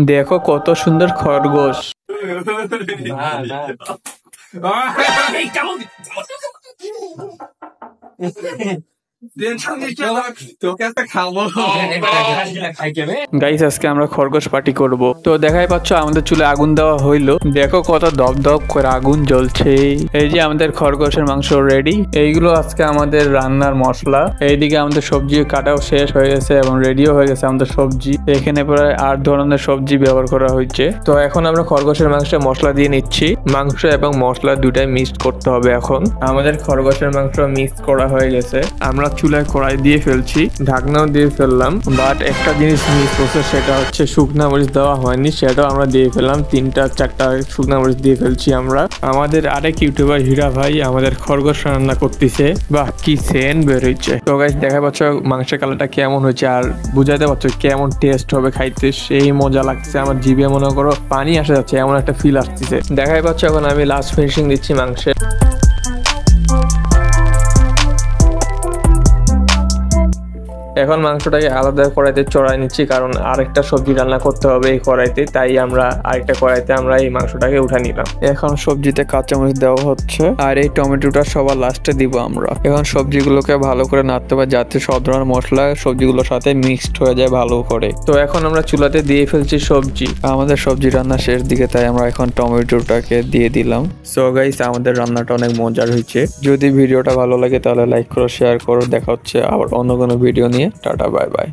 দেখো কত সুন্দর খরগোশ। গাইস আজকে আমরা খরগোশ পার্টি করব। তো দেখাই পাচ্ছ আমাদের চুলে আগুন দেওয়া হইলো। দেখো কত দপ দপ করে আগুন জ্বলছে। এই যে আমাদের খরগোশের মাংস রেডি। এইগুলো আজকে আমাদের রান্নার মশলা। এইদিকে আমাদের সবজি কাটাও শেষ হয়ে গেছে এবং রেডিও হয়ে গেছে আমাদের সবজি। এখানে প্রায় 8 ধরনের সবজি ব্যবহার করা হয়েছে। তো এখন আমরা খরগোশের মাংসে মশলা দিয়ে নিচ্ছি। মাংস এবং মশলা দুটাই মিক্সড করতে হবে। এখন আমাদের খরগোশের মাংস মিক্স করা হয়ে গেছে। আমরা চুলায় কড়াই দিয়ে ফেলছি, ঢাকনাও দিয়ে ফেললাম। বাট একটা জিনিস মিস হচ্ছে, সেটা হচ্ছে শুকনা মরিচ দেওয়া হয়নি। সেটাও আমরা দিয়ে ফেললাম। 3-4টা শুকনা মরিচ দিয়ে ফেলছি আমরা। আমাদের আরেক ইউটিউবার হীরা ভাই আমাদের খরগোশ রান্না করতেছে। বাহ কি সেন্ট বের হয়েছে। তো গাইস দেখা পাচ্ছ মাংসের কালারটা কেমন হয়েছে আর বুঝাইতে পারছো কেমন টেস্ট হবে খাইতে। সেই মজা লাগছে আমার জিভে, মনে করো পানি আসা যাচ্ছে, এমন একটা ফিল আসতেছে। দেখাই পাচ্ছ এখন আমি লাস্ট ফিনিশিং দিচ্ছি মাংসে। এখন মাংসটাকে আলাদা কড়াইতে চড়াই নিচ্ছি, কারণ আরেকটা সবজি রান্না করতে হবে এই কড়াইতে। তাই আমরা আরেকটা কড়াইতে আমরা এই মাংসটাকে উঠে নিলাম। এখন সবজিতে কাঁচামরিচ দেওয়া হচ্ছে আর এই টমেটোটা সবার লাস্টে দিব আমরা। এখন সবজিগুলোকে ভালো করে নাড়তে হবে যাতে সব ধরনের মশলা সবজিগুলোর সাথে মিক্সড হয়ে যায় ভালো করে। তো এখন আমরা চুলাতে দিয়ে ফেলছি সবজি। আমাদের সবজি রান্না শেষ দিকে, তাই আমরা এখন টমেটোটাকে দিয়ে দিলাম। সো গাইস আমাদের রান্নাটা অনেক মজার হয়েছে। যদি ভিডিওটা ভালো লাগে তাহলে লাইক করো, শেয়ার করো। দেখা হচ্ছে আবার অন্য কোনো ভিডিও নিয়ে। Tata, bye bye.